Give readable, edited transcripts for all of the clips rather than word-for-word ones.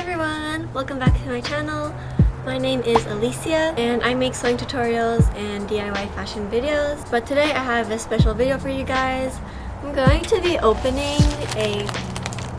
everyone! Welcome back to my channel. My name is Alicia and I make sewing tutorials and DIY fashion videos. But today I have a special video for you guys. I'm going to be opening a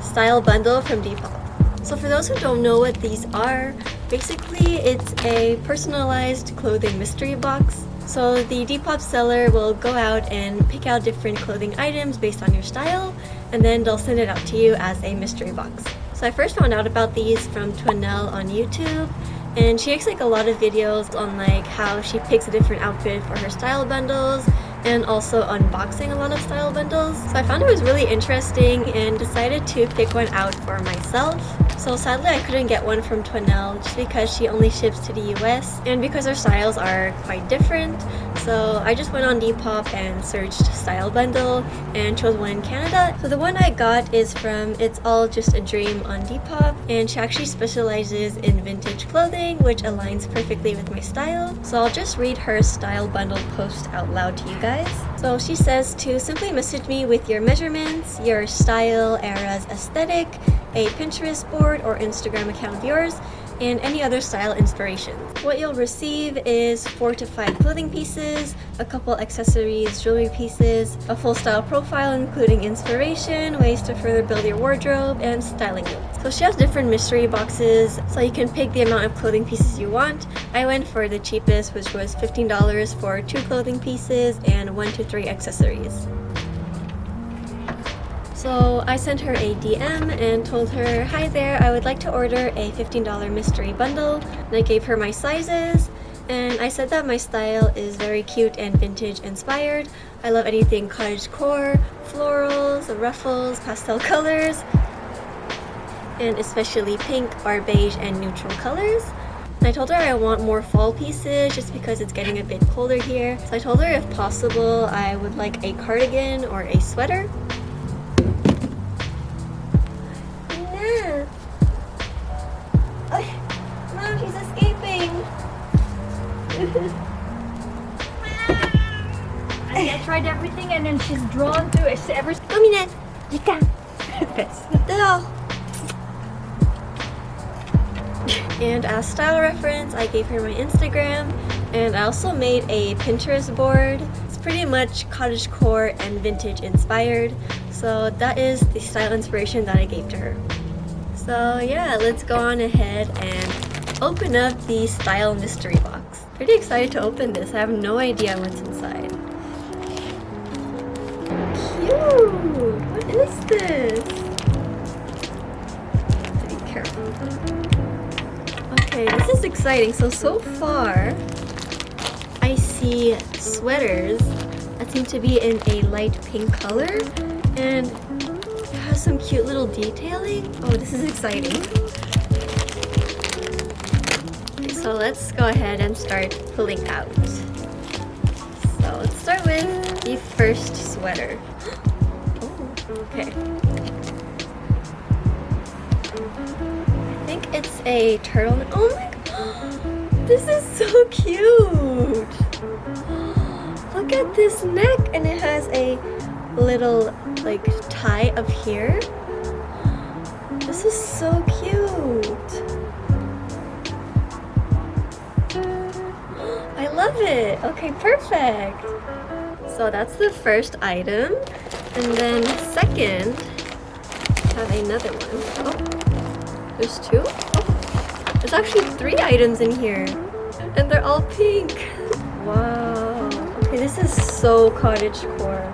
style bundle from Depop. So for those who don't know what these are, basically it's a personalized clothing mystery box. So the Depop seller will go out and pick out different clothing items based on your style, and then they'll send it out to you as a mystery box. So I first found out about these from Twanell on YouTube, and she makes like a lot of videos on like how she picks a different outfit for her style bundles and also unboxing a lot of style bundles. So I found it was really interesting and decided to pick one out for myself. So sadly I couldn't get one from Twanell just because she only ships to the US and because her styles are quite different. So I just went on Depop and searched style bundle and chose one in Canada. So the one I got is from It's All Just a Dream on Depop, and she actually specializes in vintage clothing, which aligns perfectly with my style. So I'll just read her style bundle post out loud to you guys. So she says to simply message me with your measurements, your style, era's aesthetic, a Pinterest board or Instagram account of yours, and any other style inspiration. What you'll receive is 4 to 5 clothing pieces, a couple accessories, jewelry pieces, a full style profile including inspiration, ways to further build your wardrobe, and styling notes. So she has different mystery boxes, so you can pick the amount of clothing pieces you want. I went for the cheapest, which was $15 for 2 clothing pieces and 1 to 3 accessories. So I sent her a DM and told her, "Hi there, I would like to order a $15 mystery bundle." And I gave her my sizes, and I said that my style is very cute and vintage inspired. I love anything cottagecore, florals, ruffles, pastel colors, and especially pink or beige and neutral colors. And I told her I want more fall pieces just because it's getting a bit colder here. So I told her if possible I would like a cardigan or a sweater. Mom, she's escaping! I tried everything and then she's drawn to it. Kom je net? Je kan. Best. And as style reference, I gave her my Instagram, and I also made a Pinterest board. It's pretty much cottagecore and vintage inspired, so that is the style inspiration that I gave to her. So yeah, let's go on ahead and open up the style mystery box. Pretty excited to open this. I have no idea what's inside. Cute! What is this? Be careful. Okay, this is exciting. So far, I see sweaters that seem to be in a light pink color, and has some cute little detailing. Oh, this is exciting. Okay, so let's go ahead and start pulling out. So let's start with the first sweater. Oh, okay. I think it's a turtleneck. Oh my god! This is so cute! Look at this neck, and it has a little like tie up here. This is so cute. I love it. Okay, perfect. So that's the first item, and then second, I have another one. Oh, there's 2. Oh, there's actually 3 items in here, and they're all pink. Wow. Okay, this is so cottagecore.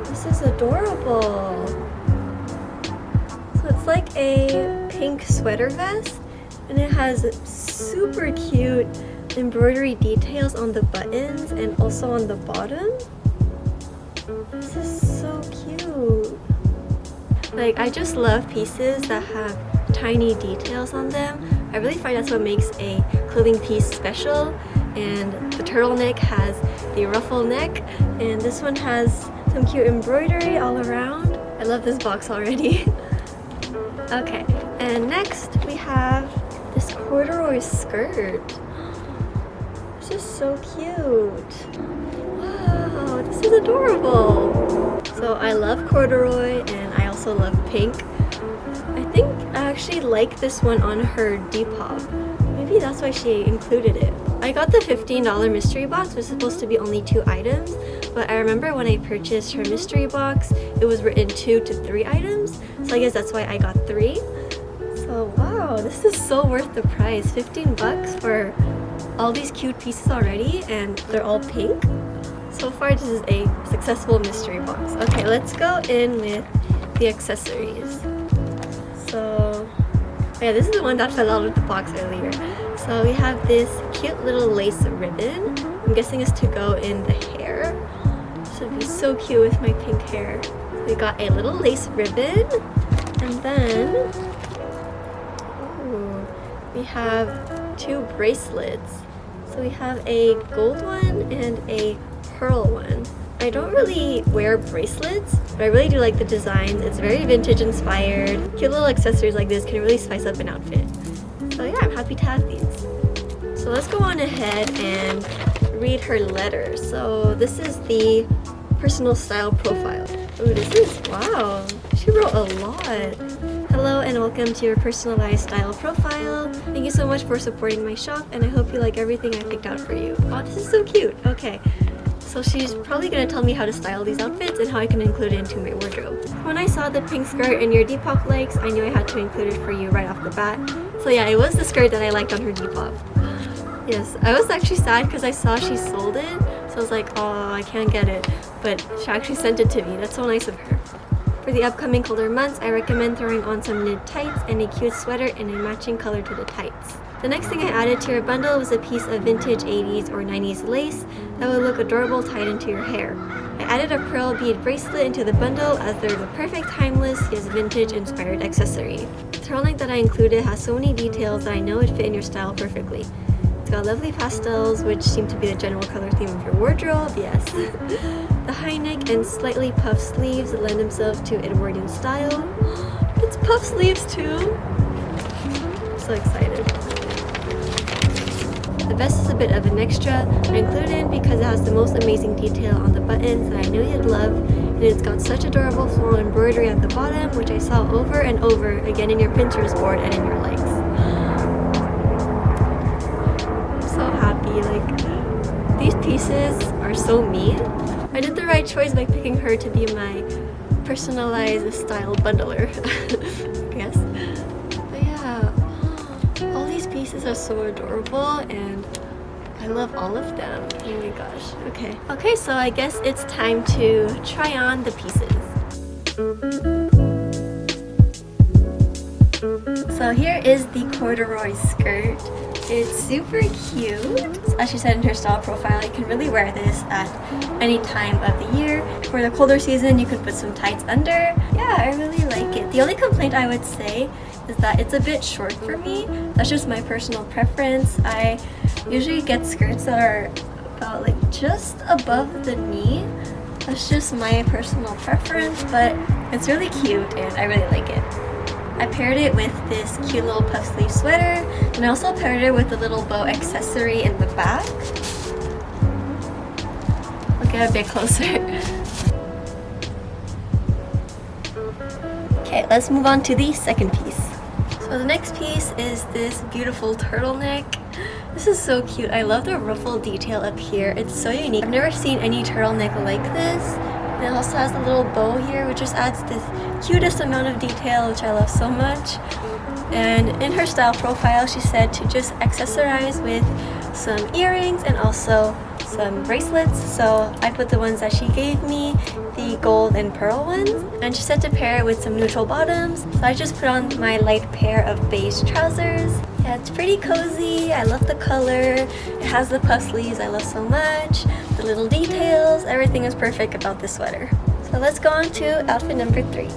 This is adorable. So it's like a pink sweater vest, and it has super cute embroidery details on the buttons and also on the bottom. This is so cute. Like, I just love pieces that have tiny details on them. I really find that's what makes a clothing piece special. And the turtleneck has the ruffle neck, and this one has some cute embroidery all around. I love this box already. Okay, and next we have this corduroy skirt. This is so cute. Wow, this is adorable. So I love corduroy and I also love pink. I think I actually like this one on her Depop. Maybe that's why she included it. I got the $15 mystery box, which was supposed to be only 2 items, but I remember when I purchased her mystery box, it was written 2 to 3 items, so I guess that's why I got 3. So wow, this is so worth the price. 15 bucks for all these cute pieces already, and they're all pink. So far, this is a successful mystery box. Okay, let's go in with the accessories. So yeah, this is the one that fell out of the box earlier. So we have this cute little lace ribbon. I'm guessing it's to go in the hair. This would be so cute with my pink hair. We got a little lace ribbon, and then we have 2 bracelets. So we have a gold one and a pearl one. I don't really wear bracelets, but I really do like the designs. It's very vintage inspired. Cute little accessories like this can really spice up an outfit. So yeah, I'm happy to have these. So let's go on ahead and read her letter. So this is the personal style profile. Oh, this is, wow, she wrote a lot. Hello and welcome to your personalized style profile. Thank you so much for supporting my shop, and I hope you like everything I picked out for you. Oh, this is so cute. Okay. So she's probably gonna tell me how to style these outfits and how I can include it into my wardrobe. When I saw the pink skirt in your Depop likes, I knew I had to include it for you right off the bat. So yeah, it was the skirt that I liked on her Depop. Yes, I was actually sad because I saw she sold it, so I was like, oh, I can't get it. But she actually sent it to me. That's so nice of her. For the upcoming colder months, I recommend throwing on some knit tights and a cute sweater in a matching color to the tights. The next thing I added to your bundle was a piece of vintage 80s or 90s lace that would look adorable tied into your hair. I added a pearl bead bracelet into the bundle as they're the perfect timeless yet vintage inspired accessory. The turtleneck that I included has so many details that I know would fit in your style perfectly. It's got lovely pastels, which seem to be the general color theme of your wardrobe, yes. The high neck and slightly puffed sleeves lend themselves to Edwardian style. It's puff sleeves too! I'm so excited. The vest is a bit of an extra. I included it because it has the most amazing detail on the buttons that I knew you'd love, and it's got such adorable floral embroidery at the bottom, which I saw over and over again in your Pinterest board and in your likes. I'm so happy, like, these pieces are so me. I did the right choice by picking her to be my personalized style bundler, I guess. But yeah, all these pieces are so adorable and I love all of them. Oh my gosh. Okay, so I guess it's time to try on the pieces. So here is the corduroy skirt. It's super cute. As she said in her style profile, you can really wear this at any time of the year. For the colder season, you could put some tights under. Yeah, I really like it. The only complaint I would say is that it's a bit short for me. That's just my personal preference. I usually get skirts that are about like just above the knee. That's just my personal preference, but it's really cute and I really like it. I paired it with this cute little puff sleeve sweater, and I also paired it with a little bow accessory in the back. I'll get a bit closer. Okay, let's move on to the second piece. So the next piece is this beautiful turtleneck. This is so cute. I love the ruffle detail up here. It's so unique. I've never seen any turtleneck like this. And it also has a little bow here, which just adds this cutest amount of detail, which I love so much. And in her style profile, she said to just accessorize with some earrings and also some bracelets. So I put the ones that she gave me, the gold and pearl ones. And she said to pair it with some neutral bottoms. So I just put on my light pair of beige trousers. Yeah, it's pretty cozy. I love the color. It has the puff sleeves I love so much. The little details, everything is perfect about this sweater. So let's go on to outfit number 3.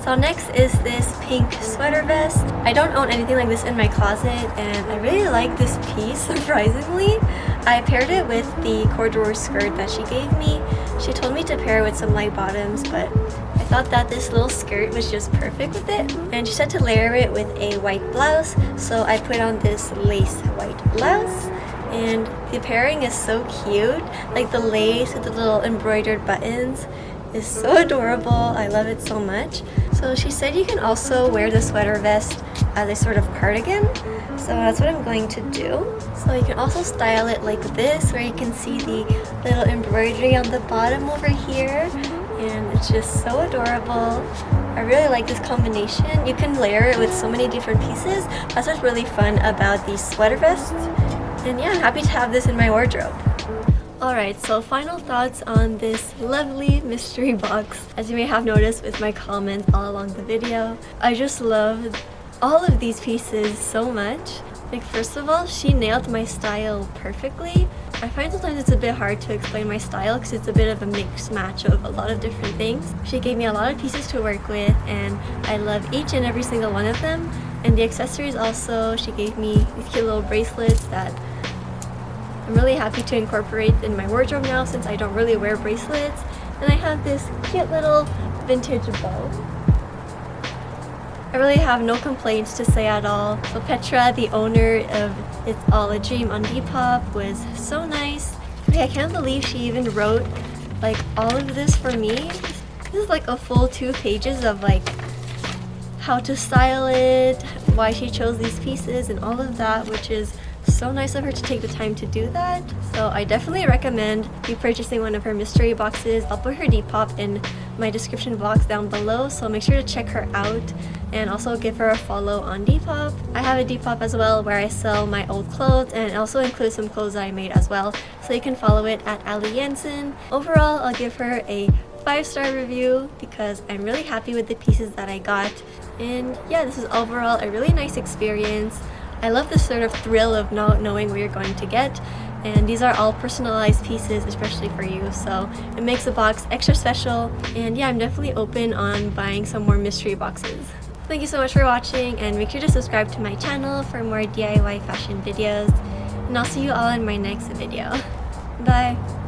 So next is this pink sweater vest. I don't own anything like this in my closet and I really like this piece, surprisingly. I paired it with the corduroy skirt that she gave me. She told me to pair it with some light bottoms, but I thought that this little skirt was just perfect with it. And she said to layer it with a white blouse, so I put on this lace white blouse. And the pairing is so cute. Like the lace with the little embroidered buttons is so adorable. I love it so much. So she said you can also wear the sweater vest as a sort of cardigan. So that's what I'm going to do. So you can also style it like this, where you can see the little embroidery on the bottom over here. And it's just so adorable. I really like this combination. You can layer it with so many different pieces. That's what's really fun about these sweater vests. And yeah, I'm happy to have this in my wardrobe. Alright, so final thoughts on this lovely mystery box. As you may have noticed with my comments all along the video, I just love all of these pieces so much. Like, first of all, she nailed my style perfectly. I find sometimes it's a bit hard to explain my style because it's a bit of a mixed match of a lot of different things. She gave me a lot of pieces to work with, and I love each and every single one of them. And the accessories also, she gave me these cute little bracelets that I'm really happy to incorporate in my wardrobe now since I don't really wear bracelets. And I have this cute little vintage bow. I really have no complaints to say at all. So Petra, the owner of It's All a Dream on Depop, was so nice. Okay, I can't believe she even wrote like all of this for me. This is like a full 2 pages of like how to style it, why she chose these pieces and all of that, which is so nice of her to take the time to do that. So I definitely recommend you purchasing one of her mystery boxes. I'll put her Depop in my description box down below, so make sure to check her out and also give her a follow on Depop. I have a Depop as well where I sell my old clothes, and it also includes some clothes that I made as well, so you can follow it at Ali Jensen. Overall, I'll give her a 5-star review because I'm really happy with the pieces that I got. And yeah, this is overall a really nice experience. I love this sort of thrill of not knowing what you're going to get, and these are all personalized pieces, especially for you, so it makes the box extra special. And yeah, I'm definitely open on buying some more mystery boxes. Thank you so much for watching, and make sure to subscribe to my channel for more DIY fashion videos, and I'll see you all in my next video. Bye!